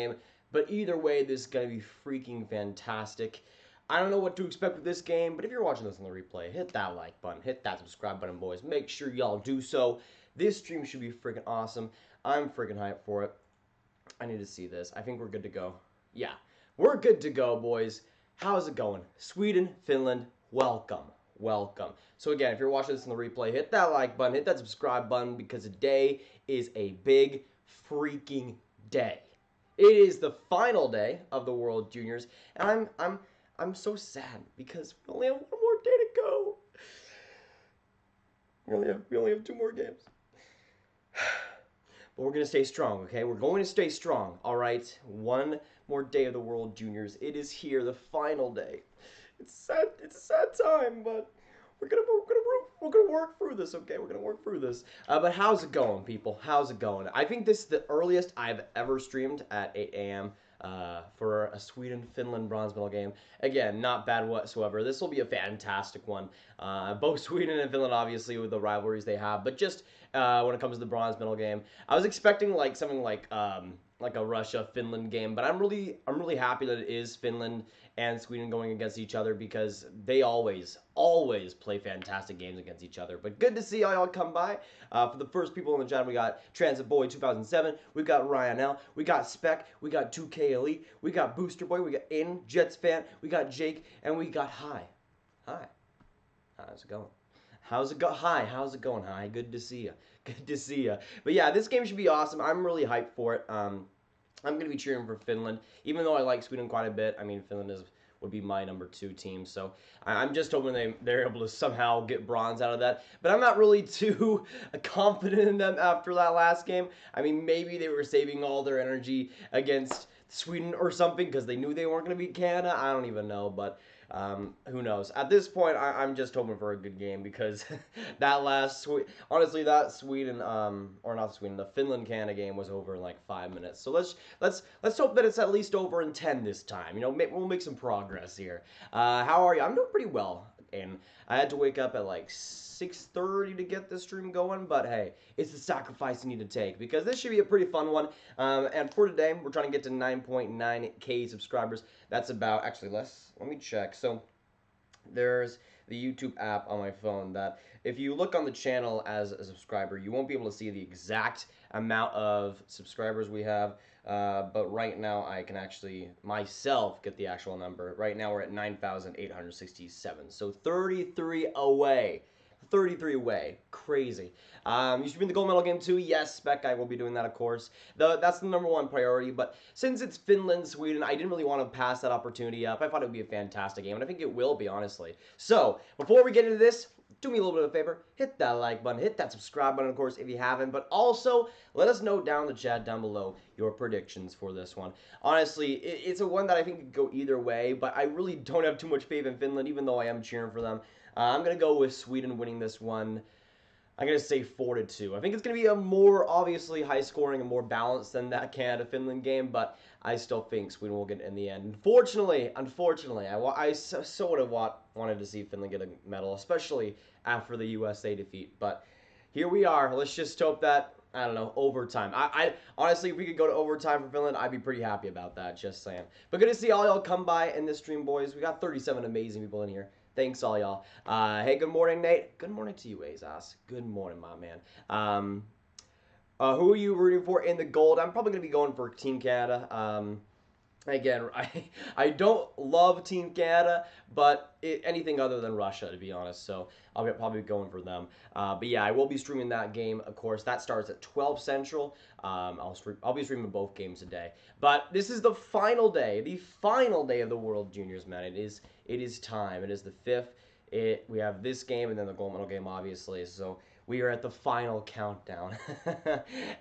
game. But either way, this is going to be freaking fantastic. I don't know what to expect with this game, but if you're watching this on the replay, hit that like button, hit that subscribe button, boys. Make sure y'all do so. This stream should be freaking awesome. I'm freaking hyped for it. I need to see this. I think we're good to go. Yeah, we're good to go, boys. How's it going? Sweden, Finland, welcome. Welcome. So again, if you're watching this on the replay, hit that like button, hit that subscribe button, because today is a big freaking day. It is the final day of the World Juniors, and I'm so sad because we only have one more day to go. We only have 2 more games. But we're going to stay strong, okay? We're going to stay strong, all right? One more day of the World Juniors. It is here, the final day. It's sad. It's a sad time, but we're gonna work through this, okay? We're gonna work through this. But how's it going, people? How's it going? I think this is the earliest I've ever streamed at 8 a.m. For a Sweden-Finland bronze medal game. Again, not bad whatsoever. This will be a fantastic one. Both Sweden and Finland, obviously, with the rivalries they have, but just when it comes to the bronze medal game, I was expecting like something like a Russia-Finland game, but I'm really happy that it is Finland and Sweden going against each other, because they always play fantastic games against each other. But good to see all y'all come by. For the first people in the chat, we got Transit Boy 2007, we've got Ryan L, we got Spec, we got 2K Elite, we got Booster Boy, we got In, Jets Fan, we got Jake, and we got Hi. How's it going? How's it going? Hi, good to see you. Good to see you. But yeah, this game should be awesome. I'm really hyped for it. I'm going to be cheering for Finland, even though I like Sweden quite a bit. I mean, Finland would be my number 2 team, so I'm just hoping they're able to somehow get bronze out of that. But I'm not really too confident in them after that last game. I mean, maybe they were saving all their energy against Sweden or something because they knew they weren't going to beat Canada. I don't even know, but who knows? At this point, I'm just hoping for a good game, because honestly, that Sweden, or not Sweden, the Finland-Canada game was over in like 5 minutes. So let's hope that it's at least over in 10 this time. You know, we'll make some progress here. How are you? I'm doing pretty well, and I had to wake up at like 6:30 to get this stream going, but hey, it's the sacrifice you need to take, because this should be a pretty fun one. And for today, we're trying to get to 9.9K subscribers. That's about, actually less, let me check. So there's the YouTube app on my phone that if you look on the channel as a subscriber, you won't be able to see the exact amount of subscribers we have. But right now I can actually myself get the actual number. Right now we're at 9,867. So 33 away. 33 away. Crazy. You should be in the gold medal game too. Yes, Spec, I will be doing that, of course. That's the number 1 priority. But since it's Finland, Sweden, I didn't really want to pass that opportunity up. I thought it would be a fantastic game, and I think it will be, honestly. So, before we get into this, do me a little bit of a favor. Hit that like button. Hit that subscribe button, of course, if you haven't. But also, let us know down in the chat down below your predictions for this one. Honestly, it's a one that I think could go either way, but I really don't have too much faith in Finland, even though I am cheering for them. I'm going to go with Sweden winning this one. I'm going to say 4-2. I think it's going to be a more, obviously, high-scoring and more balanced than that Canada-Finland game, but I still think Sweden will get it in the end. Unfortunately, I so would have wanted to see Finland get a medal, especially after the USA defeat. But here we are. Let's just hope that, I don't know, overtime. I honestly, if we could go to overtime for Finland, I'd be pretty happy about that, just saying. But good to see all y'all come by in this stream, boys. We got 37 amazing people in here. Thanks, all y'all. Hey, good morning, Nate. Good morning to you, Azas. Good morning, my man. Who are you rooting for in the gold? I'm probably going to be going for Team Canada. Again, I don't love Team Canada, but anything other than Russia, to be honest. So I'll probably be going for them. But yeah, I will be streaming that game. Of course, that starts at 12 Central. I'll be streaming both games today. But this is the final day of the World Juniors, man. It is time. It is the 5th. We have this game and then the gold medal game, obviously. So we are at the final countdown.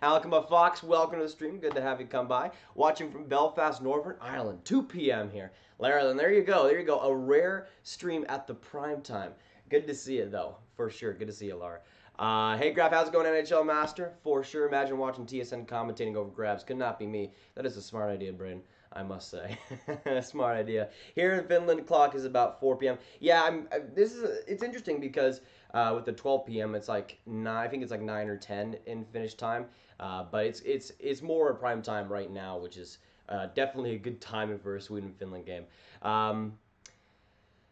Alchema Fox, welcome to the stream. Good to have you come by. Watching from Belfast, Northern Ireland, 2 p.m. here. Lara, then there you go. There you go. A rare stream at the prime time. Good to see you, though. For sure. Good to see you, Lara. Hey, Grav, how's it going, NHL Master? For sure. Imagine watching TSN commentating over Gravs. Could not be me. That is a smart idea, Braden, I must say. Smart idea. Here in Finland, clock is about 4 p.m. Yeah, it's interesting because with the 12 p.m., it's like 9, I think it's like 9 or 10 in Finnish time. But it's more prime time right now, which is Definitely a good timing for a Sweden-Finland game.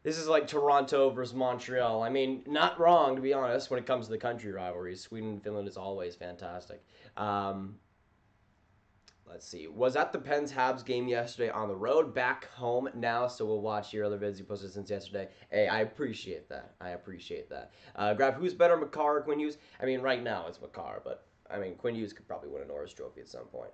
This is like Toronto versus Montreal. I mean, not wrong, to be honest, when it comes to the country rivalries. Sweden and Finland is always fantastic. Um, let's see. Was at the Pens Habs game yesterday on the road, back home now, so we'll watch your other vids you posted since yesterday. Hey, I appreciate that. I appreciate that. Grav, who's better, Makar or Quinn Hughes? I mean, right now it's Makar, but I mean, Quinn Hughes could probably win a Norris Trophy at some point.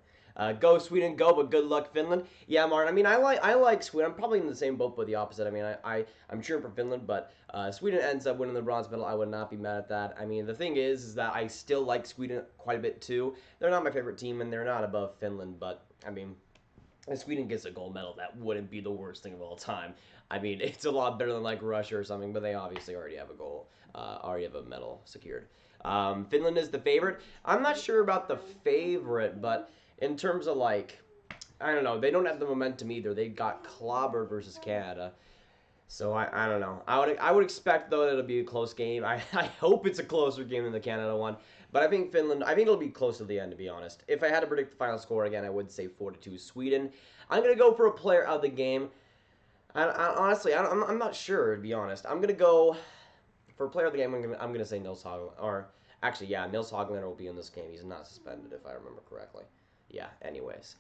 Go Sweden, go, but good luck Finland. Yeah, Martin. I mean, I like Sweden. I'm probably in the same boat, but the opposite. I mean, I'm cheering for Finland, but Sweden ends up winning the bronze medal. I would not be mad at that. I mean, the thing is that I still like Sweden quite a bit too. They're not my favorite team, and they're not above Finland, but I mean, if Sweden gets a gold medal, that wouldn't be the worst thing of all time. I mean, it's a lot better than like Russia or something, but they obviously already have a goal, already have a medal secured. Finland is the favorite. I'm not sure about the favorite, but in terms of like, I don't know, they don't have the momentum either. They got clobbered versus Canada. So I don't know. I would expect though that it'll be a close game. I hope it's a closer game than the Canada one. But I think Finland. I think it'll be close to the end, to be honest. If I had to predict the final score again, I would say 4-2 Sweden. I'm gonna go for a player of the game. Honestly, I'm not sure, to be honest. I'm gonna go for player of the game. I'm gonna say Nils Hoglander. Or actually, yeah, Nils Hoglander will be in this game. He's not suspended, if I remember correctly. Yeah, anyways.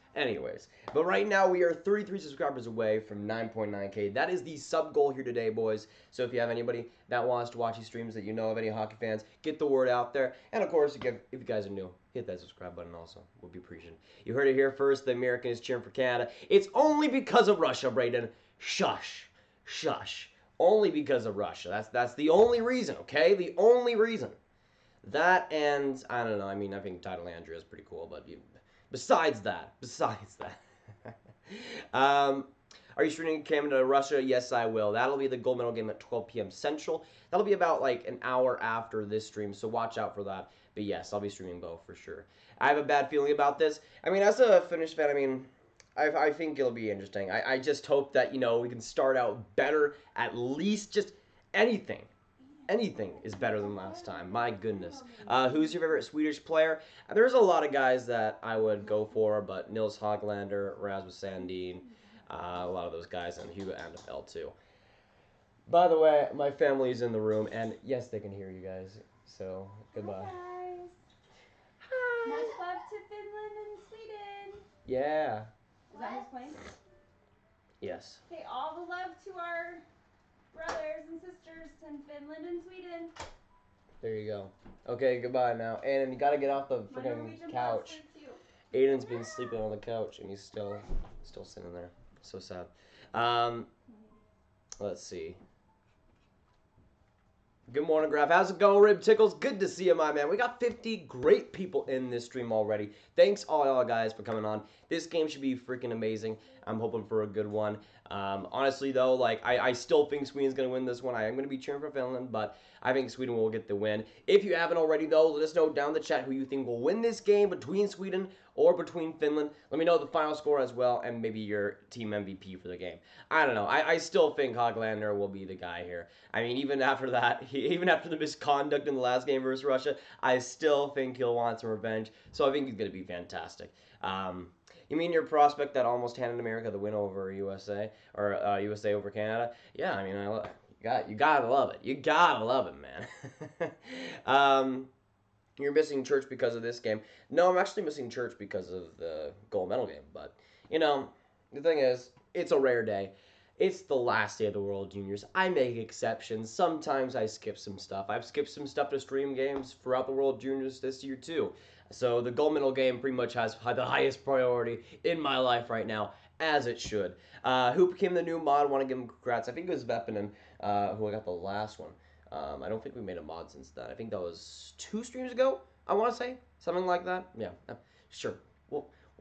But right now, we are 33 subscribers away from 9.9K. That is the sub goal here today, boys. So if you have anybody that wants to watch these streams that you know of, any hockey fans, get the word out there. And of course, if you guys are new, hit that subscribe button also. Would be appreciated. You heard it here first. The American is cheering for Canada. It's only because of Russia, Brayden. Shush. Shush. Only because of Russia. That's the only reason, okay? The only reason. That and, I don't know, I mean, I think Title Andrea is pretty cool, but besides that. Are you streaming Canada to Russia? Yes, I will. That'll be the gold medal game at 12 p.m. Central. That'll be about like an hour after this stream, so watch out for that. But yes, I'll be streaming both for sure. I have a bad feeling about this. I mean, as a Finnish fan, I mean, I think it'll be interesting. I just hope that, you know, we can start out better, at least just anything. Anything is better than last time. My goodness. Who's your favorite Swedish player? There's a lot of guys that I would go for, but Nils Hoglander, Rasmus Sandin, a lot of those guys, and Hugo Anderfeld too. By the way, my family's in the room, and yes, they can hear you guys. So goodbye. Hi guys. Hi. Much love to Finland and Sweden. Yeah. Is that his point? Yes. Okay, all the love to our brothers and sisters in Finland and Sweden. There you go. Okay, goodbye now. Aiden, you gotta get off the freaking couch. Aiden's been sleeping on the couch and he's still sitting there. So sad. Let's see. Good morning, Grav. How's it going, Rib Tickles? Good to see you, my man. We got 50 great people in this stream already. Thanks all y'all guys for coming on. This game should be freaking amazing. I'm hoping for a good one. Honestly, though, like I still think Sweden's going to win this one. I am going to be cheering for Finland, but I think Sweden will get the win. If you haven't already, though, let us know down in the chat who you think will win this game between Sweden or between Finland. Let me know the final score as well, and maybe your team MVP for the game. I don't know. I still think Hoglander will be the guy here. I mean, even after that, even after the misconduct in the last game versus Russia, I still think he'll want some revenge. So I think he's going to be fantastic. You mean your prospect that almost handed America the win over USA, or USA over Canada? Yeah, I mean, you gotta love it. You gotta love it, man. You're missing church because of this game. No, I'm actually missing church because of the gold medal game. But, you know, the thing is, it's a rare day. It's the last day of the World Juniors. I make exceptions. Sometimes I skip some stuff. I've skipped some stuff to stream games throughout the World Juniors this year, too. So the gold medal game pretty much has the highest priority in my life right now, as it should. Who became the new mod? Want to give him congrats. I think it was Vepinen who I got the last one. I don't think we made a mod since then. I think that was 2 streams ago, I want to say. Something like that. Yeah, sure.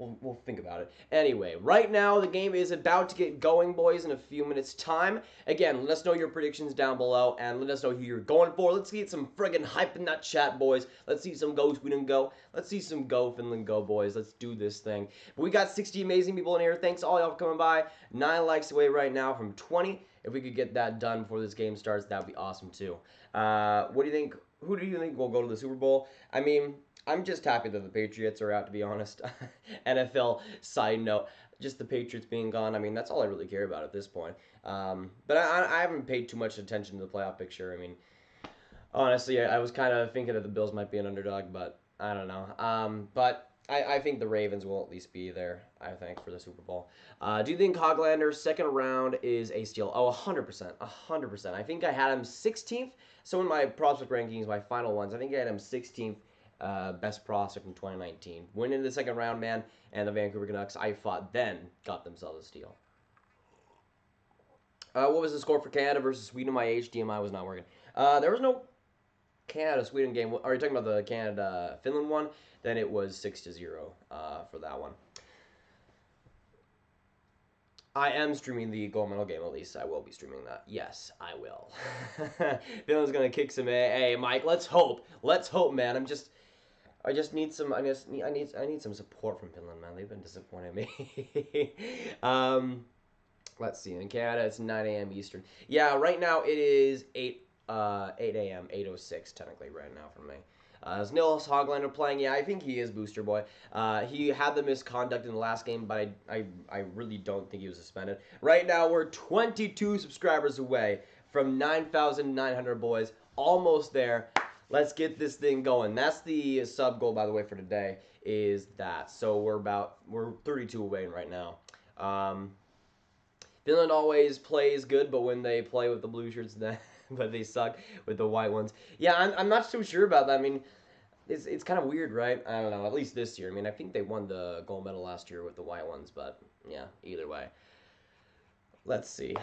We'll think about it. Anyway, right now the game is about to get going, boys, in a few minutes' time. Again, let us know your predictions down below, and let us know who you're going for. Let's get some friggin' hype in that chat, boys. Let's see some go Sweden go. Let's see some go Finland go, boys. Let's do this thing. But we got 60 amazing people in here. Thanks all y'all for coming by. 9 likes away right now from 20. If we could get that done before this game starts, that would be awesome, too. What do you think? Who do you think will go to the Super Bowl? I mean, I'm just happy that the Patriots are out, to be honest. NFL side note. just the Patriots being gone. I mean, that's all I really care about at this point. But I haven't paid too much attention to the playoff picture. I mean, honestly, I was kind of thinking that the Bills might be an underdog, but I don't know. But I think the Ravens will at least be there, I think, for the Super Bowl. Do you think Hoglander's second round is a steal? Oh, 100%. 100%. I think I had him 16th. So in my prospect rankings, my final ones, I think I had him 16th best prospect in 2019. Went into the second round, man, and the Vancouver Canucks, I thought then, got themselves a steal. What was the score for Canada versus Sweden? My HDMI was not working. There was no Canada-Sweden game. Are you talking about the Canada-Finland one? Then it was 6-0 for that one. I am streaming the gold medal game, at least. I will be streaming that. Yes, I will. Finland's gonna kick some Hey, Mike, let's hope. Let's hope, man. I just need some I need some support from Finland, man. They've been disappointing me. Let's see. In Canada, it's 9 a.m. Eastern. Yeah, right now it is 8 a.m. 8:06 technically right now for me. Is Nils Hoglander playing? Yeah, I think he is Booster Boy. He had the misconduct in the last game, but I really don't think he was suspended. Right now, we're 22 subscribers away from 9,900 boys. Almost there. Let's get this thing going. That's the sub goal, by the way, for today, is that. So we're 32 away right now. Finland always plays good, but when they play with the blue shirts, but they suck with the white ones. Yeah, I'm not so sure about that. I mean, it's kind of weird, right? I don't know. At least this year. I mean, I think they won the gold medal last year with the white ones, but yeah, either way. Let's see.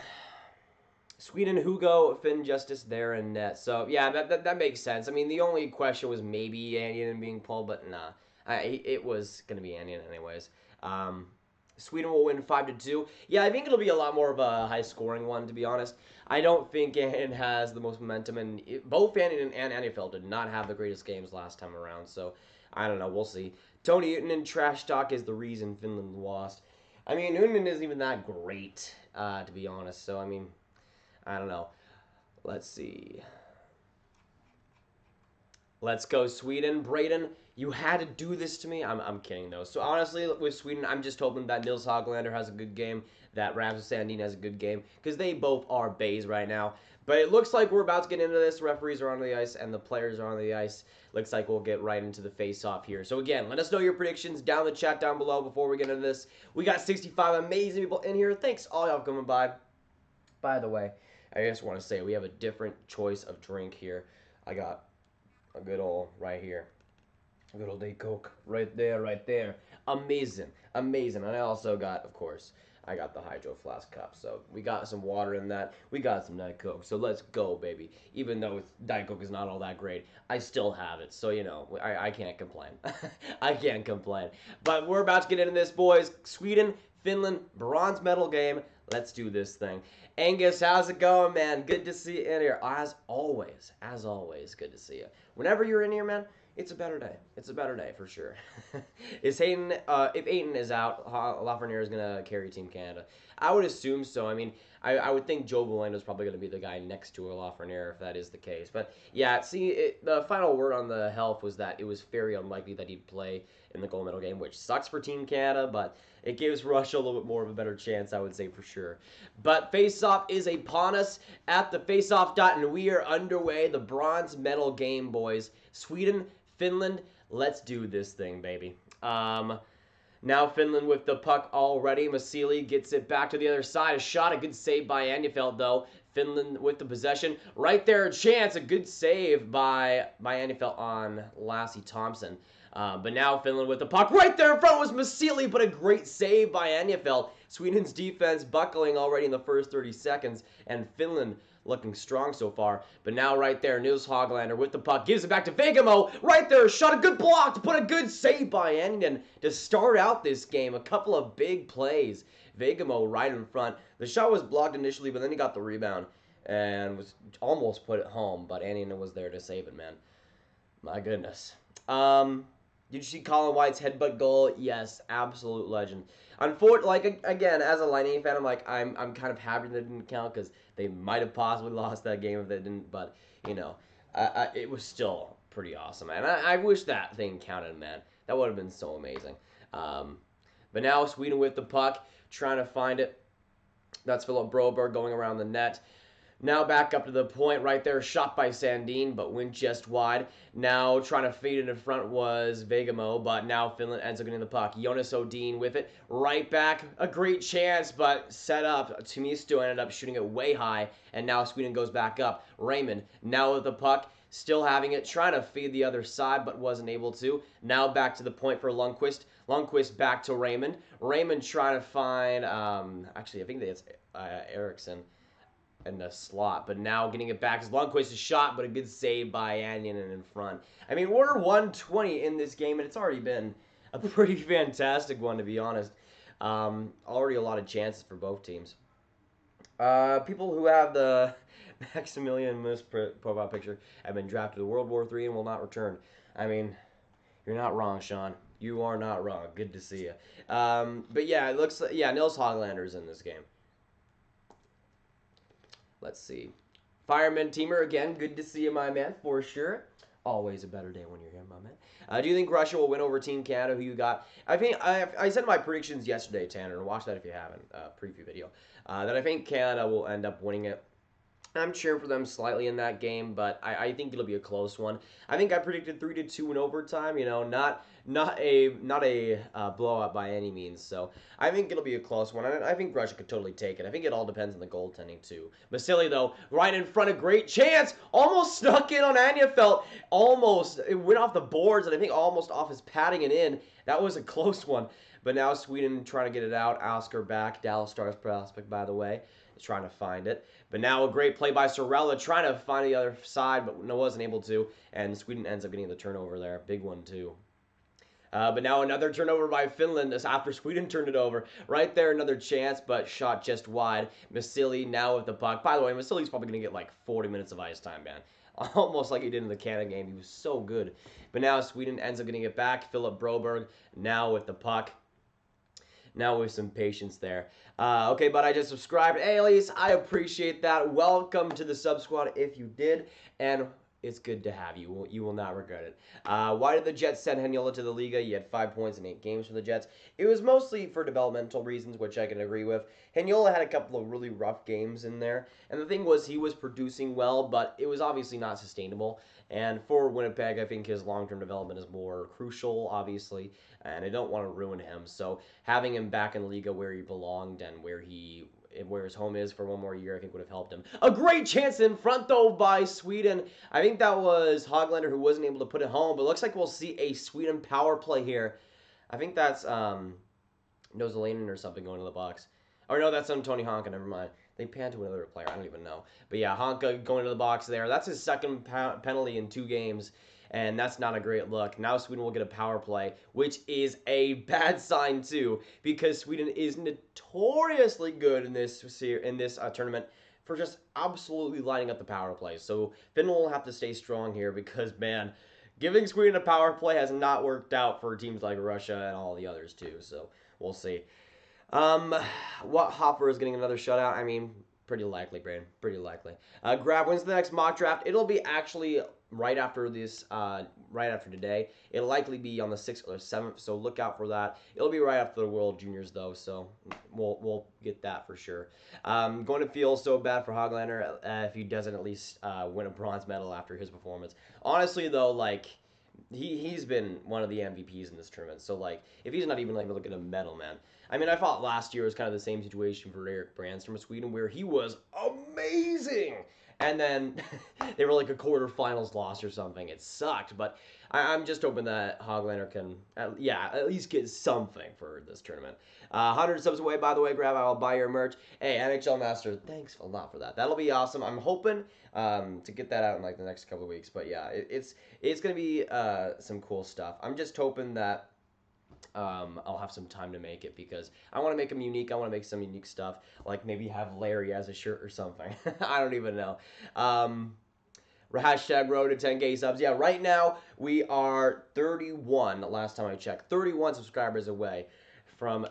Sweden, Hugo, Finn, Justice there in net. So yeah, that makes sense. I mean, the only question was maybe Andian being pulled, but nah, it was gonna be Andian anyways. Sweden will win 5-2. Yeah, I think it'll be a lot more of a high-scoring one, to be honest. I don't think Andian has the most momentum, and both Andian and Anifeld did not have the greatest games last time around, so I don't know. We'll see. Tony Uttinen trash talk is the reason Finland lost. I mean, Uttinen isn't even that great, to be honest, so I mean, I don't know. Let's see. Let's go, Sweden. Braden, you had to do this to me. I'm kidding, though. So, honestly, with Sweden, I'm just hoping that Nils Hoglander has a good game, that Rasmus Sandin has a good game, because they both are bays right now. But it looks like we're about to get into this. Referees are on the ice, and the players are on the ice. Looks like we'll get right into the face-off here. So, again, let us know your predictions down in the chat down below before we get into this. We got 65 amazing people in here. Thanks, all y'all, for coming by. By the way, I just want to say we have a different choice of drink here. I got a good old right here. A good old day Coke. Right there, right there. Amazing. Amazing. And I also got, of course, I got the Hydro Flask cup. So we got some water in that. We got some Diet Coke. So let's go, baby. Even though Diet Coke is not all that great, I still have it. So, you know, I can't complain. I can't complain. But we're about to get into this, boys. Sweden, Finland, bronze medal game. Let's do this thing. Angus, how's it going, man? Good to see you in here. As always, good to see you. Whenever you're in here, man, it's a better day. It's a better day for sure. Is Hayden, if Hayden is out, Lafreniere is going to carry Team Canada. I would assume so. I mean, I would think Joe Belando is probably going to be the guy next to Lafreniere if that is the case. But yeah, see, the final word on the health was that it was very unlikely that he'd play in the gold medal game, which sucks for Team Canada, but it gives Russia a little bit more of a better chance, I would say, for sure. But face-off is upon us at the face-off dot, and we are underway. The bronze medal game, boys. Sweden, Finland, let's do this thing, baby. Now Finland with the puck already. Masili gets it back to the other side. A shot, a good save by Anjefeld, though. Finland with the possession. Right there, a chance. A good save by Anjefeld on Lassie Thompson. But now Finland with the puck. Right there in front was Masili, but a great save by Anjefeld. Sweden's defense buckling already in the first 30 seconds, and Finland looking strong so far. But now right there, Nils Hoglander with the puck. Gives it back to Vegamo. Right there, shot, a good block to put a good save by Andian to start out this game. A couple of big plays. Vegamo right in front. The shot was blocked initially, but then he got the rebound and was almost put it home. But Andian was there to save it, man. My goodness. Did you see Colin White's headbutt goal? Yes, absolute legend. Unfortunately, like, again, as a Lightning fan, I'm kind of happy that it didn't count because they might have possibly lost that game if they didn't. But, you know, it was still pretty awesome, man. I wish that thing counted, man. That would have been so amazing. But now Sweden with the puck, trying to find it. That's Philip Broberg going around the net. Now back up to the point right there, shot by Sandin, but went just wide. Now trying to feed it in front was Vegamo, but now Finland ends up getting the puck. Jonas Odin with it, right back, a great chance, but set up. Tumisto ended up shooting it way high, and now Sweden goes back up. Raymond now with the puck, still having it, trying to feed the other side, but wasn't able to. Now back to the point for Lundqvist. Lundqvist back to Raymond. Raymond trying to find, actually, I think it's Eriksson in the slot, but now getting it back as Lundqvist is shot, but a good save by Anjonen in front. I mean, we're 120 in this game, and it's already been a pretty fantastic one, to be honest. Already a lot of chances for both teams. People who have the Maximilian Moose profile picture have been drafted to World War III and will not return. I mean, you're not wrong, Sean. You are not wrong. Good to see you. But yeah, it looks like, yeah, Nils Hoglander's in this game. Let's see. Fireman Teamer, again, good to see you, my man, for sure. Always a better day when you're here, my man. Do you think Russia will win over Team Canada? Who you got? I think I said my predictions yesterday, Tanner. Watch that if you haven't. Preview video. That I think Canada will end up winning it. I'm cheering for them slightly in that game, but I think it'll be a close one. I think I predicted 3-2 in overtime. You know, not a blowout by any means. So I think it'll be a close one. I think Russia could totally take it. I think it all depends on the goaltending too. Vasily though, right in front, a great chance, almost snuck in on Anjefelt. Almost it went off the boards, and I think almost off his padding and in. That was a close one. But now Sweden trying to get it out. Oscar back, Dallas Stars prospect, by the way, is trying to find it. But now a great play by Sorella trying to find the other side, but wasn't able to. And Sweden ends up getting the turnover there. Big one, too. But now another turnover by Finland after Sweden turned it over. Right there, another chance, but shot just wide. Vasily now with the puck. By the way, Vasily's probably going to get like 40 minutes of ice time, man. Almost like he did in the Canada game. He was so good. But now Sweden ends up getting it back. Philip Broberg now with the puck. Now with some patience there. Okay, but I just subscribed. Hey, Elise, I appreciate that. Welcome to the sub squad if you did. And it's good to have you. You will not regret it. Why did the Jets send Heinola to the Liga? He had 5 points in 8 games for the Jets. It was mostly for developmental reasons, which I can agree with. Heinola had a couple of really rough games in there. And the thing was, he was producing well, but it was obviously not sustainable. And for Winnipeg, I think his long-term development is more crucial, obviously. And I don't want to ruin him. So having him back in the Liga where he belonged and where his home is for one more year, I think would have helped him. A great chance in front, though, by Sweden. I think that was Hoglander who wasn't able to put it home, but it looks like we'll see a Sweden power play here. I think that's Nozalainen or something going to the box. Or no, that's Tony Honka, never mind. They pan to another player, I don't even know. But yeah, Honka going to the box there. That's his second penalty in 2 games. And that's not a great look. Now Sweden will get a power play, which is a bad sign too, because Sweden is notoriously good in this tournament for just absolutely lining up the power play. So Finland will have to stay strong here because, man, giving Sweden a power play has not worked out for teams like Russia and all the others too. So we'll see. What Hopper is getting another shutout? I mean, pretty likely, Brandon. Pretty likely. Grav wins the next mock draft. It'll be actually right after this, right after today. It'll likely be on the 6th or 7th, so look out for that. It'll be right after the World Juniors, though, so we'll get that for sure. Going to feel so bad for Hoglander if he doesn't at least win a bronze medal after his performance. Honestly, though, like, he's been one of the MVPs in this tournament, so, like, if he's not even able to get a medal, man. I mean, I thought last year was kind of the same situation for Erik Brandstrom of Sweden, where he was amazing. And then they were like a quarterfinals loss or something. It sucked, but I'm just hoping that Hoglander can, at least get something for this tournament. 100 subs away, by the way, Grav. I'll buy your merch. Hey, NHL Master, thanks a lot for that. That'll be awesome. I'm hoping to get that out in like the next couple of weeks. But yeah, it's gonna be some cool stuff. I'm just hoping that I'll have some time to make it because I want to make them unique. I want to make some unique stuff, like maybe have Larry as a shirt or something. I don't even know. Hashtag road to 10K subs. Yeah, right now we are 31, last time I checked. 31 subscribers away from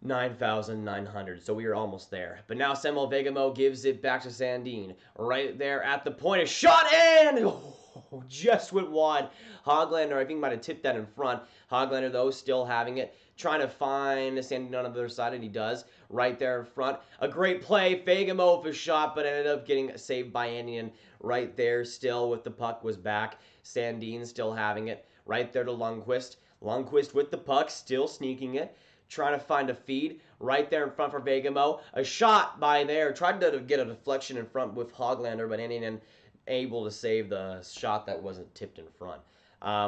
9,900, so we are almost there. But now Samuel Vegamo gives it back to Sandin. Right there at the point. A shot and... just went wide. Hoglander, I think, might have tipped that in front. Hoglander, though, still having it. trying to find Sandin on the other side, and he does. Right there in front. A great play. Fagemo with a shot, but ended up getting saved by Anian right there still with the puck was back. Sandin still having it. Right there to Lundqvist. Lundqvist with the puck, still sneaking it. Trying to find a feed right there in front for Fagemo. A shot by there. Tried to get a deflection in front with Hoglander, but Anian able to save the shot that wasn't tipped in front.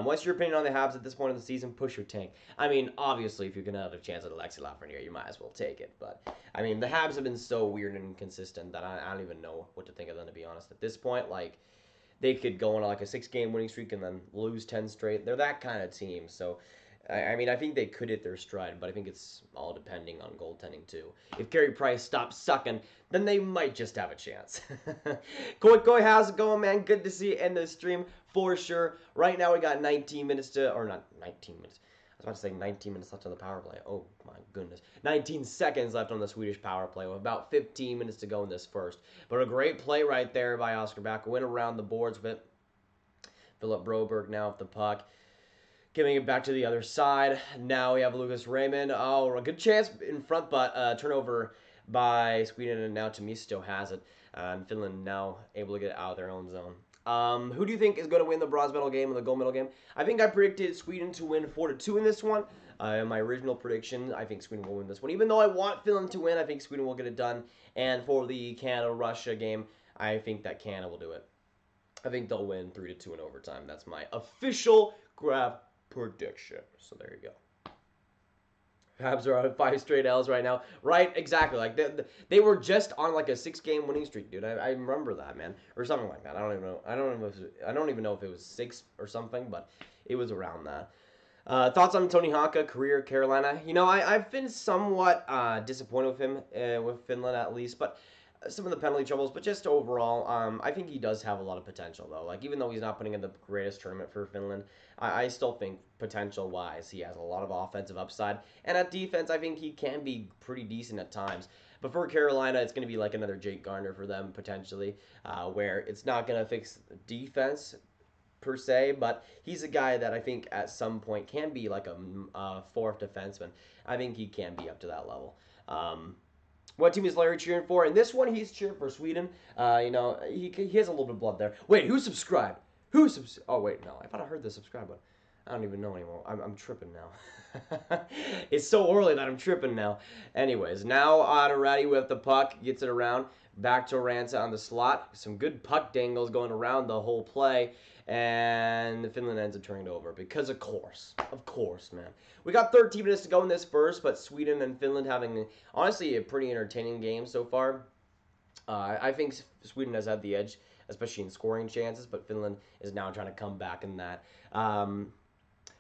What's your opinion on the Habs at this point of the season? Push your tank. I mean, obviously, if you're going to have a chance at Alexis Lafreniere, you might as well take it. But, I mean, the Habs have been so weird and inconsistent that I don't even know what to think of them, to be honest. At this point, like, they could go on like a 6-game winning streak and then lose 10 straight. They're that kind of team. So, I mean, I think they could hit their stride, but I think it's all depending on goaltending, too. If Carey Price stops sucking, then they might just have a chance. Koi, how's it going, man? Good to see you in the stream, for sure. Right now, we got 19 minutes to, or not 19 minutes. I was about to say 19 minutes left on the power play. Oh, my goodness. 19 seconds left on the Swedish power play with about 15 minutes to go in this first. But a great play right there by Oscar Back. Went around the boards with it. Philip Broberg now with the puck. Giving it back to the other side. Now we have Lucas Raymond. Oh, a good chance in front, but turnover by Sweden, and now Tomisto has it. And Finland now able to get it out of their own zone. Who do you think is going to win the bronze medal game and the gold medal game? I think I predicted Sweden to win 4-2 in this one. My original prediction, I think Sweden will win this one. Even though I want Finland to win, I think Sweden will get it done. And for the Canada-Russia game, I think that Canada will do it. I think they'll win 3-2 in overtime. That's my official Grav prediction. So there you go. Habs are on 5 straight L's right now. Right, exactly. Like they were just on like a 6-game winning streak, dude. I remember that, man, or something like that. I don't even know. I don't even know if it was 6 or something, but it was around that. Thoughts on Tony Honka, career Carolina? You know, I've been somewhat disappointed with him, with Finland at least, but some of the penalty troubles, but just overall, I think he does have a lot of potential, though. Like, even though he's not putting in the greatest tournament for Finland, I still think potential-wise, he has a lot of offensive upside. And at defense, I think he can be pretty decent at times. But for Carolina, it's going to be like another Jake Gardner for them, potentially, where it's not going to fix defense per se, but he's a guy that I think at some point can be like a fourth defenseman. I think he can be up to that level. What team is Larry cheering for? In this one, he's cheering for Sweden. You know, he has a little bit of blood there. Wait, who subscribed? Oh, wait, no. I thought I heard the subscribe button. I don't even know anymore. I'm tripping now. It's so early that I'm tripping now. Anyways, now on Raty with the puck. Gets it around. Back to Ranta on the slot. Some good puck dangles going around the whole play. And Finland ends up turning it over because, of course, man. We got 13 minutes to go in this first, but Sweden and Finland having, honestly, a pretty entertaining game so far. I think Sweden has had the edge, especially in scoring chances, but Finland is now trying to come back in that.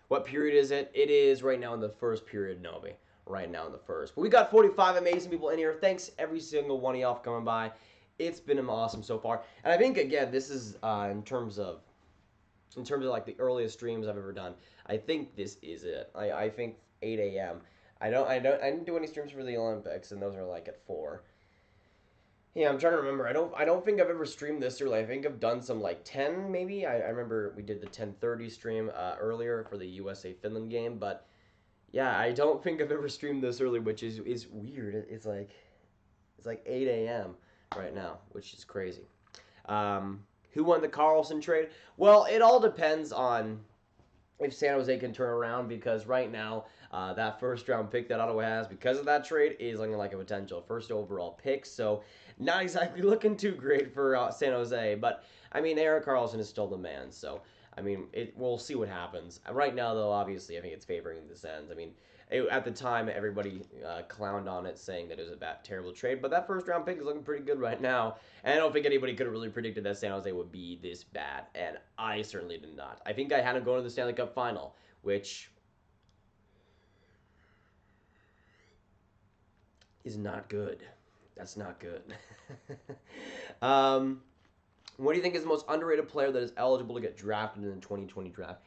What period is it? It is right now in the first period, Novi. Right now in the first. But we got 45 amazing people in here. Thanks, every single one of y'all for coming by. It's been awesome so far. And I think, again, this is in terms of like the earliest streams I've ever done, I think this is it. I think 8 a.m. I didn't do any streams for the Olympics, and those are like at 4. Yeah, I'm trying to remember. I don't think I've ever streamed this early. I think I've done some like 10 maybe. I remember we did the 10:30 stream earlier for the USA Finland game, but yeah, I don't think I've ever streamed this early, which is weird. It's like 8 a.m. right now, which is crazy. Who won the Carlson trade? Well, it all depends on if San Jose can turn around, because right now, that first-round pick that Ottawa has, because of that trade, is looking like a potential first overall pick. So, not exactly looking too great for San Jose. But, I mean, Erik Karlsson is still the man. So, I mean, we'll see what happens. Right now, though, obviously, I think it's favoring the Sens. I mean, at the time, everybody clowned on it, saying that it was a terrible trade. But that first-round pick is looking pretty good right now. And I don't think anybody could have really predicted that San Jose would be this bad. And I certainly did not. I think I had them going to the Stanley Cup Final, which is not good. That's not good. What do you think is the most underrated player that is eligible to get drafted in the 2020 draft?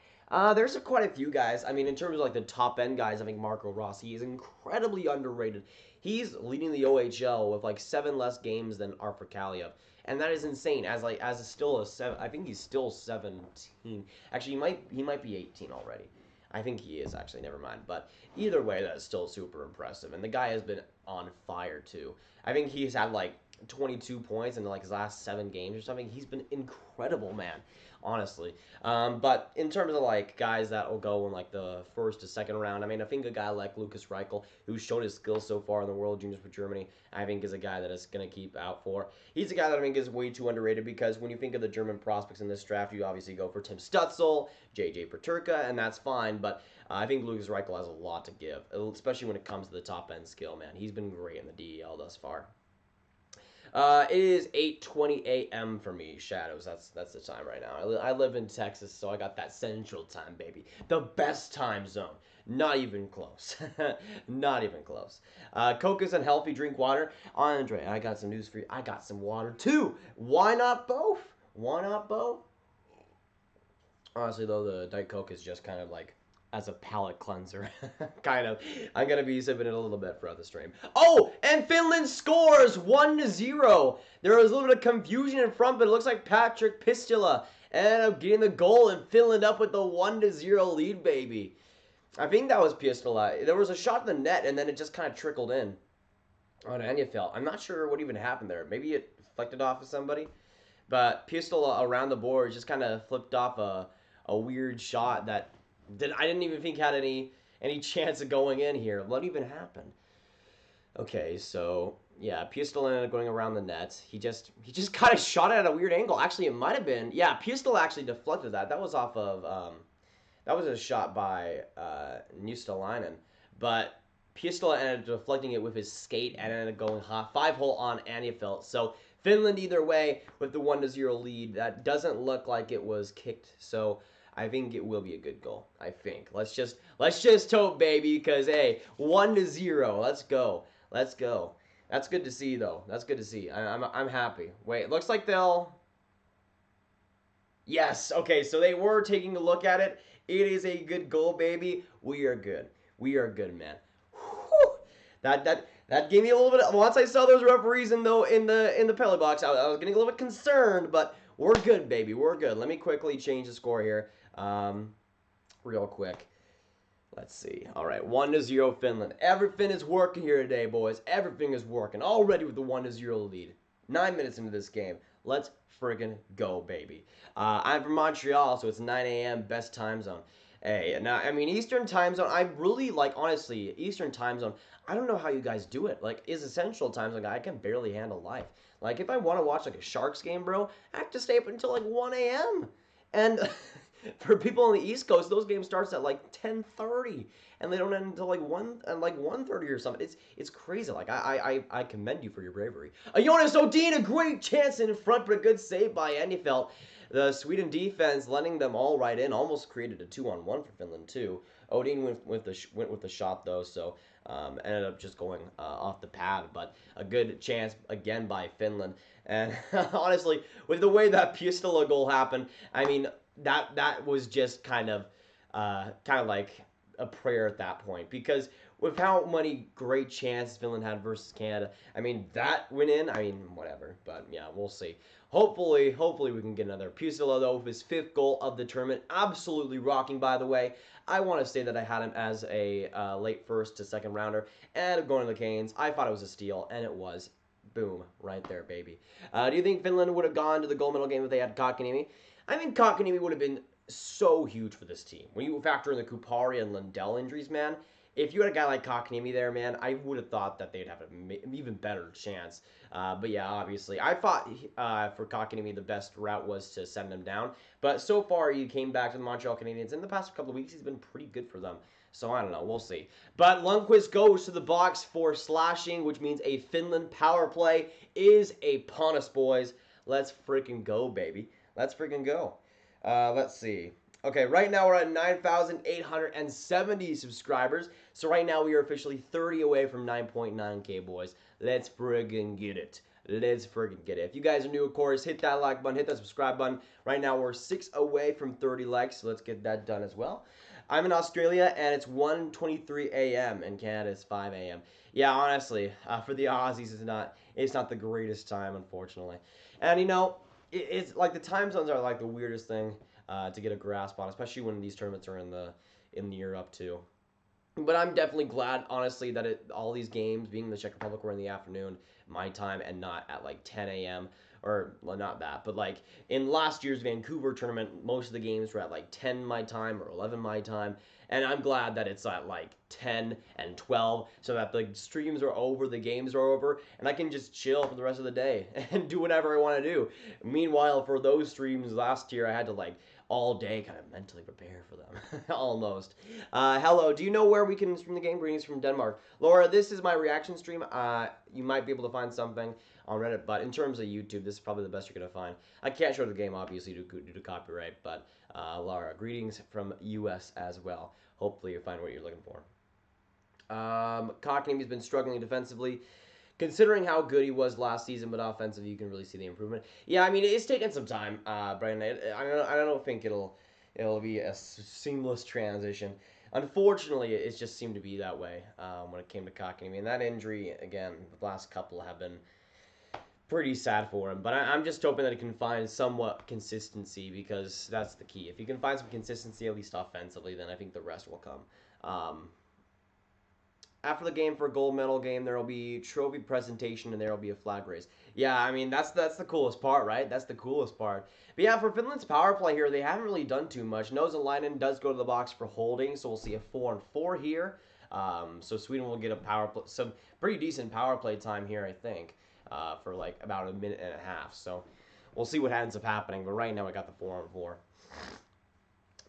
There's quite a few guys. I mean, in terms of like the top end guys, I think Marco Rossi is incredibly underrated. He's leading the OHL with like 7 less games than Arthur Kaliyev, and that is insane. As still a 7, I think he's still 17. Actually, he might be 18 already. I think he is, actually. Never mind. But either way, that's still super impressive. And the guy has been on fire, too. I think he's had, like, 22 points in, like, his last 7 games or something. He's been incredible, man, honestly. But in terms of, like, guys that will go in, like, the first to second round, I mean, I think a guy like Lucas Reichel, who's shown his skills so far in the World Juniors for Germany, I think is a guy that is going to keep out for. He's a guy that I think is way too underrated because when you think of the German prospects in this draft, you obviously go for Tim Stutzel, JJ Peterka, and that's fine, but I think Lucas Reichel has a lot to give, especially when it comes to the top-end skill, man. He's been great in the DEL thus far. It is 8:20 a.m. for me, Shadows. That's the time right now. I live in Texas, so I got that Central Time, baby. The best time zone. Not even close. Not even close. Focus on healthy, drink water. Andre, I got some news for you. I got some water, too. Why not both? Why not both? Honestly, though, the Diet Coke is just kind of like as a palate cleanser. Kind of. I'm going to be sipping it a little bit throughout the stream. Oh, and Finland scores 1-0. There was a little bit of confusion in front, but it looks like Patrick Pistula ended up getting the goal and Finland up with the 1-0 lead, baby. I think that was Pistula. There was a shot in the net, and then it just kind of trickled in on Anyafelt. I'm not sure what even happened there. Maybe it deflected off of somebody. But Pistula around the board just kind of flipped off a weird shot that I didn't even think had any chance of going in here. What even happened? Okay, so yeah, Pistol ended up going around the net. He just kind of shot it at a weird angle. Actually, it might have been, yeah, Pistol actually deflected that. That was off of that was a shot by Nustalainen, but Pistol ended up deflecting it with his skate and ended up going 5-hole on Anyafelt. So Finland either way with the 1-0 lead. That doesn't look like it was kicked. So I think it will be a good goal. I think. Let's just hope, baby, because hey, 1-0. Let's go. Let's go. That's good to see, though. That's good to see. I'm happy. Wait, it looks like they'll. Yes. Okay. So they were taking a look at it. It is a good goal, baby. We are good. We are good, man. Whew. That gave me a little bit. Once I saw those referees in the penalty box, I was getting a little bit concerned, but we're good, baby. We're good. Let me quickly change the score here. Real quick. Let's see. All right, 1-0 Finland. Everything is working here today, boys. Everything is working. Already with the 1-0 lead. 9 minutes into this game. Let's friggin' go, baby. I'm from Montreal, so it's 9 a.m. best time zone. Hey, now, I mean, Eastern time zone, I really, like, honestly, Eastern time zone, I don't know how you guys do it. Like, is a Central time zone guy, I can barely handle life. Like, if I want to watch, like, a Sharks game, bro, I have to stay up until, like, 1 a.m. And for people on the East Coast, those games starts at, like, 10:30. And they don't end until, like, 1:30 or something. It's crazy. Like, I commend you for your bravery. Jonas Odin, a great chance in front, but a good save by Anyafelt. The Sweden defense letting them all right in, almost created a 2-on-1 for Finland too. Odin went with the shot though, so ended up just going off the pad, but a good chance again by Finland. And honestly, with the way that Pistula goal happened, I mean that was just kind of like a prayer at that point, because with how many great chances Finland had versus Canada, I mean that went in. I mean whatever, but yeah, we'll see. Hopefully we can get another. Pistula, though, with his 5th goal of the tournament. Absolutely rocking, by the way. I want to say that I had him as a late first to second rounder. And going to the Canes, I thought it was a steal, and it was. Boom. Right there, baby. Do you think Finland would have gone to the gold medal game if they had Kotkaniemi? I think Kotkaniemi would have been so huge for this team. When you factor in the Kupari and Lundell injuries, man, if you had a guy like Kotkaniemi there, man, I would have thought that they'd have an even better chance. But yeah, obviously, I thought for Kotkaniemi the best route was to send him down. But so far, he came back to the Montreal Canadiens. In the past couple of weeks, he's been pretty good for them. So I don't know. We'll see. But Lundqvist goes to the box for slashing, which means a Finland power play is upon us, boys. Let's freaking go, baby. Let's freaking go. Let's see. Okay, right now we're at 9,870 subscribers. So right now we are officially 30 away from 9.9K, boys. Let's friggin' get it. Let's friggin' get it. If you guys are new, of course, hit that like button, hit that subscribe button. Right now we're 6 away from 30 likes, so let's get that done as well. I'm in Australia, and it's 1:23 a.m. In Canada, it's 5 a.m. Yeah, honestly, for the Aussies, it's not the greatest time, unfortunately. And you know, it's like the time zones are like the weirdest thing to get a grasp on, especially when these tournaments are in the in the year up to. But I'm definitely glad, honestly, that all these games, being in the Czech Republic, were in the afternoon, my time, and not at like 10 a.m. Or, well, not that, but like in last year's Vancouver tournament, most of the games were at like 10 my time or 11 my time. And I'm glad that it's at like 10 and 12 so that the streams are over, the games are over, and I can just chill for the rest of the day and do whatever I want to do. Meanwhile, for those streams last year, I had to like all day kind of mentally prepare for them. Almost. Hello, do you know where we can stream the game? Greetings from Denmark. Laura, this is my reaction stream. You might be able to find something on Reddit, but in terms of YouTube, this is probably the best you're going to find. I can't show the game, obviously, due to copyright, but Laura, greetings from US as well. Hopefully you find what you're looking for. Kotkaniemi's been struggling defensively. Considering how good he was last season, but offensively, you can really see the improvement. Yeah, I mean, it's taken some time, Brandon. I don't think it'll be a seamless transition. Unfortunately, it just seemed to be that way when it came to Kotkaniemi. And that injury, again, the last couple have been pretty sad for him. But I'm just hoping that he can find somewhat consistency, because that's the key. If he can find some consistency, at least offensively, then I think the rest will come. After the game, for a gold medal game, there will be trophy presentation and there will be a flag raise. Yeah, I mean, that's the coolest part, right? That's the coolest part. But yeah, for Finland's power play here, they haven't really done too much. Nosalainen does go to the box for holding, so we'll see a 4-on-4 here. So Sweden will get a some pretty decent power play time here, I think, for like about a minute and a half. So we'll see what ends up happening. But right now, I got the 4-on-4.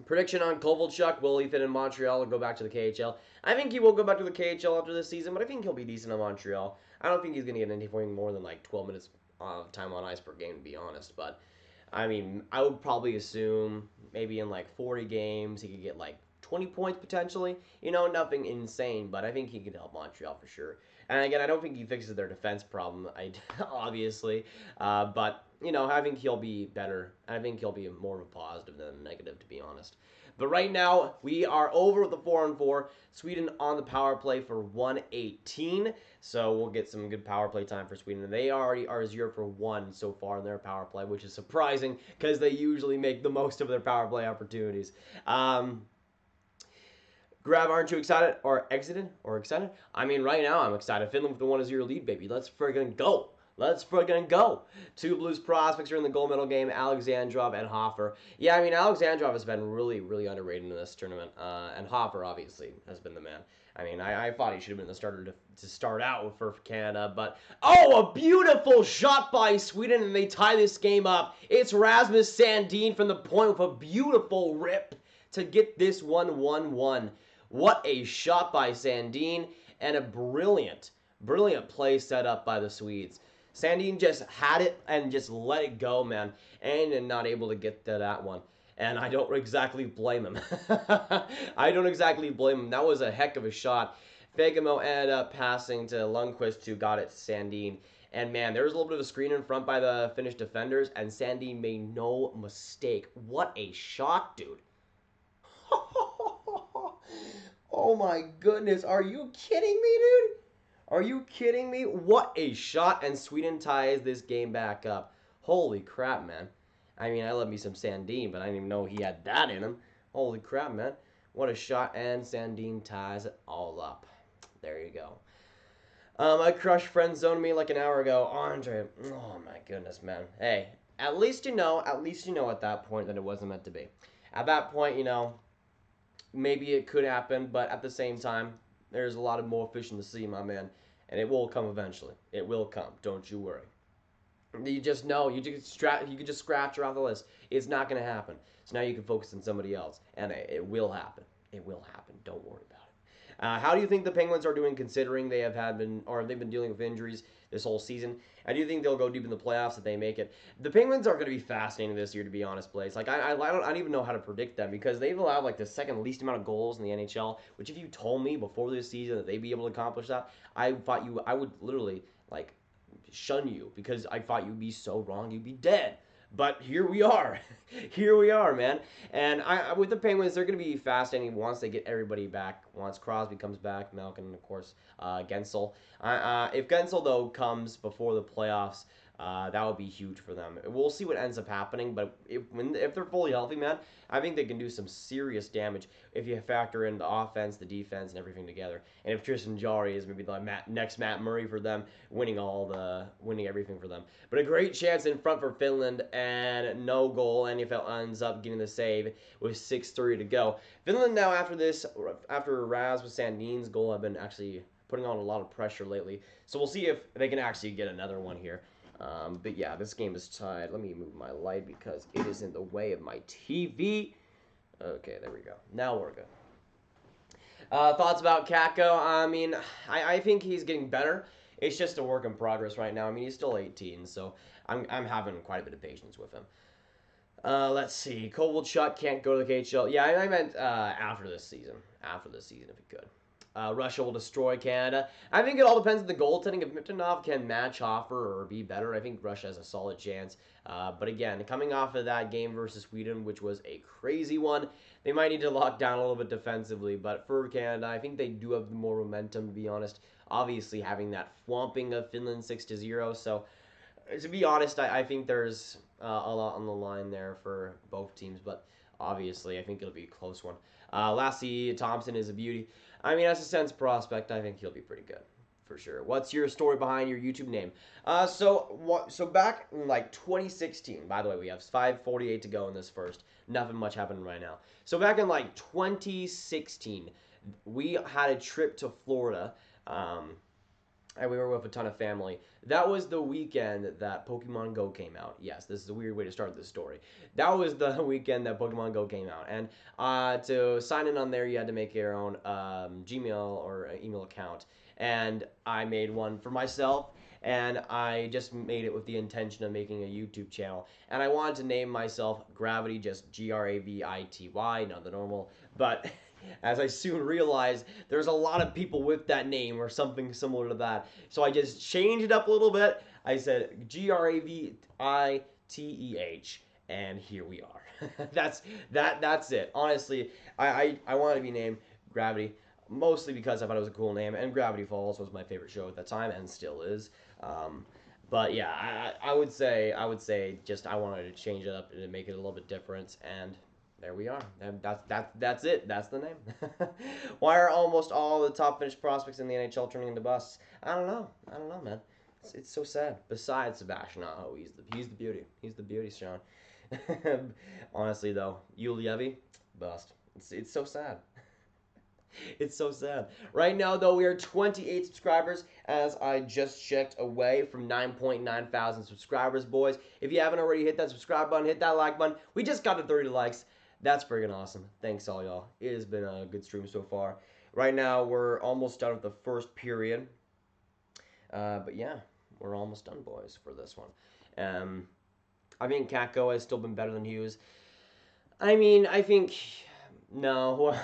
Prediction on Kovalchuk. Will he fit in Montreal or go back to the KHL? I think he will go back to the KHL after this season, but I think he'll be decent in Montreal. I don't think he's going to get anything more than like 12 minutes of time on ice per game, to be honest. But, I mean, I would probably assume maybe in like 40 games he could get like 20 points potentially. You know, nothing insane, but I think he could help Montreal for sure. And again, I don't think he fixes their defense problem, obviously. But, you know, I think he'll be better. I think he'll be more of a positive than a negative, to be honest. But right now, we are over with the 4-on-4. Sweden on the power play for 118. So we'll get some good power play time for Sweden. And they already are 0-for-1 so far in their power play, which is surprising because they usually make the most of their power play opportunities. Grav, aren't you excited? Or excited? I mean, right now I'm excited. Finland with the 1-0 lead, baby. Let's friggin' go. Let's friggin' go. Two Blues prospects are in the gold medal game, Alexandrov and Hofer. Yeah, I mean, Alexandrov has been really, really underrated in this tournament. And Hofer, obviously, has been the man. I mean, I thought he should have been the starter to start out with for Canada. But, oh, a beautiful shot by Sweden, and they tie this game up. It's Rasmus Sandin from the point with a beautiful rip to get this 1-1-1. What a shot by Sandin, and a brilliant play set up by the Swedes. Sandin just had it and just let it go, man, and not able to get to that one. And I don't exactly blame him. I don't exactly blame him. That was a heck of a shot. Fagemo ended up passing to Lundqvist, who got it to Sandin. And, man, there was a little bit of a screen in front by the Finnish defenders, and Sandin made no mistake. What a shot, dude. Oh my goodness, are you kidding me, dude? Are you kidding me? What a shot, and Sweden ties this game back up. Holy crap, man. I mean, I love me some Sandin, but I didn't even know he had that in him. Holy crap, man. What a shot, and Sandin ties it all up. There you go. My crush friend zoned me like an hour ago. Andre, oh my goodness, man. Hey, at least you know at that point that it wasn't meant to be. At that point, you know, maybe it could happen, but at the same time, there's a lot of more fish in the sea, my man. And it will come eventually. It will come. Don't you worry. You just know. You can just scratch her off the list. It's not going to happen. So now you can focus on somebody else. And it will happen. It will happen. Don't worry about it. How do you think the Penguins are doing, considering they've been dealing with injuries this whole season? I do think they'll go deep in the playoffs if they make it. The Penguins are going to be fascinating this year, to be honest, Blaze. Like I don't even know how to predict them, because they've allowed like the second least amount of goals in the NHL. Which, if you told me before this season that they'd be able to accomplish that, I would literally like shun you, because I thought you'd be so wrong, you'd be dead. But here we are. Here we are, man. And with the Penguins, they're going to be fascinating once they get everybody back. Once Crosby comes back, Malkin, and, of course, Gensel. If Gensel, though, comes before the playoffs, That would be huge for them. We'll see what ends up happening, but if they're fully healthy, man, I think they can do some serious damage if you factor in the offense, the defense, and everything together. And if Tristan Jarry is maybe the next Matt Murray for them, winning everything for them. But a great chance in front for Finland, and no goal. NFL ends up getting the save with 6:3 to go. Finland now after Rasmus Sandin's goal, have been actually putting on a lot of pressure lately. So we'll see if they can actually get another one here. But yeah, this game is tied. Let me move my light because it is in the way of my TV. Okay, there we go. Now we're good. Thoughts about Kakko? I mean, I think he's getting better. It's just a work in progress right now. I mean, he's still 18, so I'm having quite a bit of patience with him. Let's see. Kovalchuk can't go to the KHL. Yeah, I meant after this season. After this season, if he could. Russia will destroy Canada. I think it all depends on the goaltending. If Mitanov can match Hoffer or be better, I think Russia has a solid chance. But again, coming off of that game versus Sweden, which was a crazy one, they might need to lock down a little bit defensively. But for Canada, I think they do have more momentum, to be honest. Obviously, having that swamping of Finland 6-0. So, to be honest, I think there's a lot on the line there for both teams. But obviously, I think it'll be a close one. Lassie Thompson is a beauty. I mean, as a sense prospect, I think he'll be pretty good, for sure. What's your story behind your YouTube name? So back in like 2016, by the way, we have 5:48 to go in this first. Nothing much happening right now. So back in like 2016, we had a trip to Florida, and we were with a ton of family. That was the weekend that Pokemon Go came out. Yes, this is a weird way to start this story. That was the weekend that Pokemon Go came out. And to sign in on there, you had to make your own Gmail or email account. And I made one for myself. And I just made it with the intention of making a YouTube channel. And I wanted to name myself Graviteh, just Gravity, not the normal. But as I soon realized, there's a lot of people with that name or something similar to that. So I just changed it up a little bit. I said Graviteh, and here we are. That's it. Honestly, I wanted to be named Graviteh, mostly because I thought it was a cool name, and Gravity Falls was my favorite show at that time, and still is. But yeah, I would say just I wanted to change it up and make it a little bit different, and there we are. That's it. That's the name. Why are almost all the top Finnish prospects in the NHL turning into busts? I don't know, man. It's so sad. Besides Sebastian Aho, he's the beauty. He's the beauty, Sean. Honestly, though, Ulievi, bust. It's so sad. It's so sad. Right now, though, we are 28 subscribers, as I just checked, away from 9.9 thousand subscribers, boys. If you haven't already, hit that subscribe button, hit that like button. We just got to 30 likes. That's friggin' awesome. Thanks, all y'all. It has been a good stream so far. Right now, we're almost done with the first period. But yeah, we're almost done, boys, for this one. I think Kakko has still been better than Hughes. I mean, I think... No,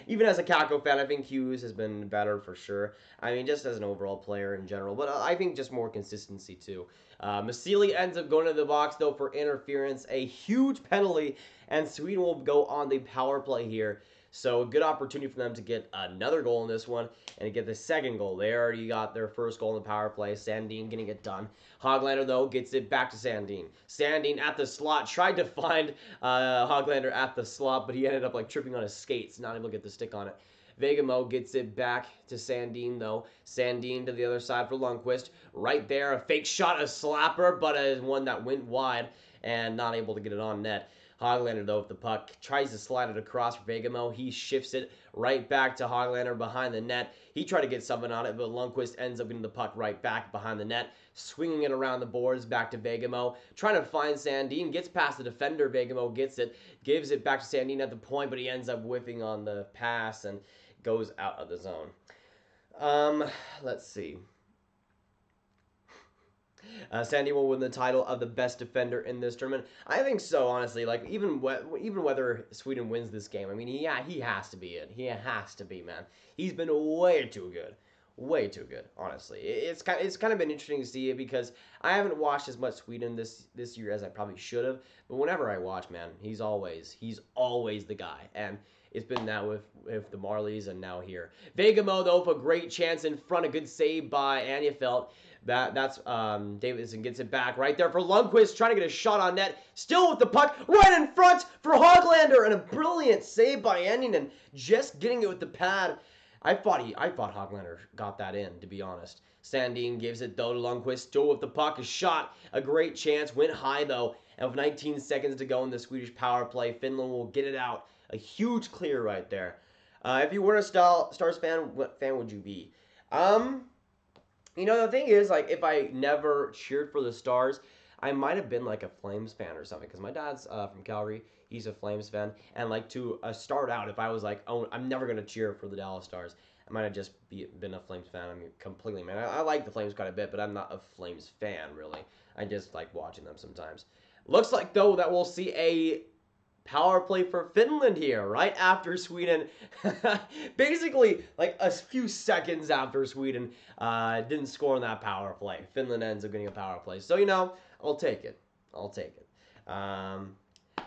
even as a Kakko fan, I think Hughes has been better for sure. I mean, just as an overall player in general, but I think just more consistency too. Masili ends up going to the box though for interference, a huge penalty, and Sweden will go on the power play here. So a good opportunity for them to get another goal in this one and to get the second goal. They already got their first goal in the power play. Sandin getting it done. Hoglander, though, gets it back to Sandin. Sandin at the slot. Tried to find Hoglander at the slot, but he ended up like tripping on his skates, not able to get the stick on it. Vegamo gets it back to Sandin, though. Sandin to the other side for Lundqvist. Right there, a fake shot, a slapper, but one that went wide and not able to get it on net. Hoglander, though, with the puck, tries to slide it across for Vegamo. He shifts it right back to Hoglander behind the net. He tried to get something on it, but Lundqvist ends up getting the puck right back behind the net, swinging it around the boards back to Vegamo, trying to find Sandin, gets past the defender. Vegamo gets it, gives it back to Sandin at the point, but he ends up whiffing on the pass and goes out of the zone. Let's see. Sandy will win the title of the best defender in this tournament. I think so, honestly. Like even whether Sweden wins this game, I mean, yeah, he has to be it. He has to be, man. He's been way too good, honestly. It's kind of been interesting to see it because I haven't watched as much Sweden this year as I probably should have. But whenever I watch, man, he's always the guy. And it's been that with the Marlies and now here. Vegamo, though, with a great chance in front. A good save by Anjefelt. That's Davidson gets it back right there for Lundqvist, trying to get a shot on net. Still with the puck right in front for Hoglander, and a brilliant save by Enningen, just getting it with the pad. I thought Hoglander got that in, to be honest. Sandin gives it though to Lundqvist, still with the puck, a shot, a great chance, went high though. And with 19 seconds to go in the Swedish power play, Finland will get it out. A huge clear right there. If you were a Stars fan, what fan would you be? You know, the thing is, like, if I never cheered for the Stars, I might have been, like, a Flames fan or something. Because my dad's from Calgary. He's a Flames fan. And, like, to start out, if I was like, oh, I'm never going to cheer for the Dallas Stars, I might have just been a Flames fan. I mean, completely, man. I like the Flames quite a bit, but I'm not a Flames fan, really. I just like watching them sometimes. Looks like, though, that we'll see a power play for Finland here, right after Sweden. Basically, like a few seconds after Sweden didn't score on that power play. Finland ends up getting a power play. So, you know, I'll take it. I'll take it.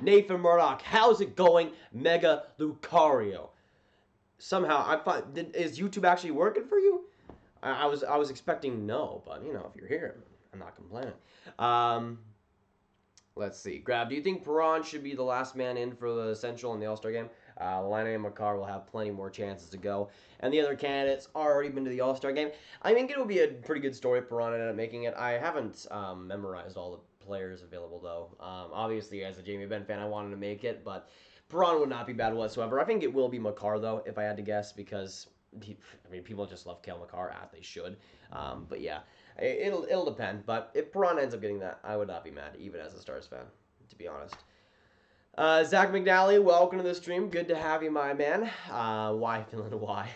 Nathan Murdoch, how's it going? Mega Lucario. Somehow, I thought, is YouTube actually working for you? I was expecting no, but, you know, if you're here, I'm not complaining. Let's see. Grav, do you think Perron should be the last man in for the Central in the All-Star game? Laine and Makar will have plenty more chances to go. And the other candidates already been to the All-Star game. I think it will be a pretty good story if Perron ended up making it. I haven't memorized all the players available, though. Obviously, as a Jamie Benn fan, I wanted to make it, but Perron would not be bad whatsoever. I think it will be Makar, though, if I had to guess, because, I mean, people just love Cale Makar, as they should. But, yeah. It'll depend, but if Perron ends up getting that, I would not be mad, even as a Stars fan, to be honest. Zach McNally, welcome to the stream. Good to have you, my man. Why Finland? Why?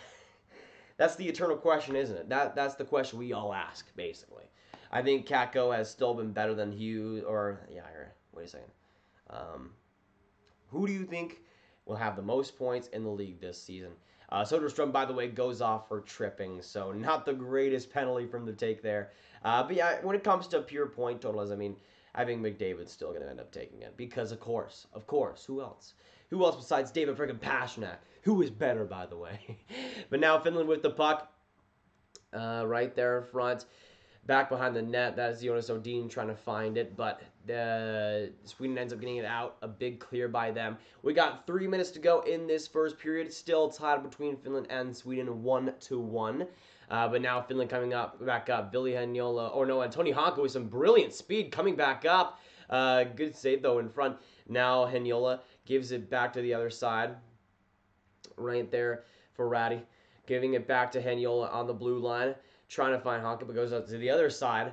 That's the eternal question, isn't it? That's the question we all ask, basically. I think Kakko has still been better than Hughes, or yeah, wait a second. Who do you think will have the most points in the league this season? Soderstrom, by the way, goes off for tripping, so not the greatest penalty from the take there. But yeah, when it comes to pure point totals, I mean, I think McDavid's still going to end up taking it. Because, of course, who else? Who else besides David friggin' Pastrnak? Who is better, by the way? But now Finland with the puck right there in front. Back behind the net, that is Jonas Odin trying to find it, but Sweden ends up getting it out. A big clear by them. We got 3 minutes to go in this first period. Still tied between Finland and Sweden, 1-1. But now Finland coming back up. Ville Heinola, and Tony Honka with some brilliant speed coming back up. Good save, though, in front. Now Heinola gives it back to the other side. Right there for Raty. Giving it back to Heinola on the blue line. Trying to find Honka, but goes up to the other side.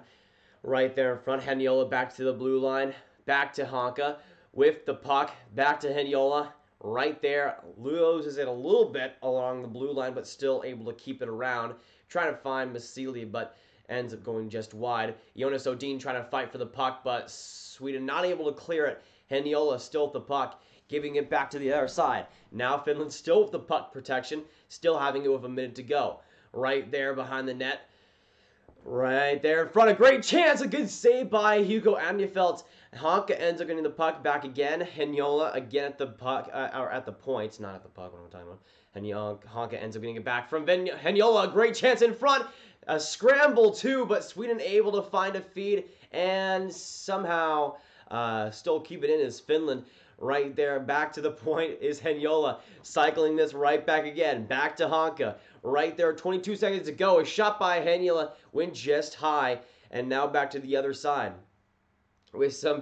Right there in front. Heinola back to the blue line. Back to Honka with the puck. Back to Heinola. Right there. Loses it a little bit along the blue line, but still able to keep it around. Trying to find Vasily, but ends up going just wide. Jonas Odin trying to fight for the puck, but Sweden not able to clear it. Heinola still with the puck. Giving it back to the other side. Now Finland still with the puck protection. Still having it with a minute to go. Right there behind the net. Right there in front. A great chance. A good save by Hugo Amnefelt. Honka ends up getting the puck back again. Heinola again at the puck. Or at the point. Not at the puck. What am I talking about? Honka ends up getting it back from Heinola. A great chance in front. A scramble too. But Sweden able to find a feed. And somehow still keep it in as Finland. Right there, back to the point is Heinola. Cycling this right back again. Back to Honka. Right there, 22 seconds to go. A shot by Heinola went just high. And now back to the other side. With some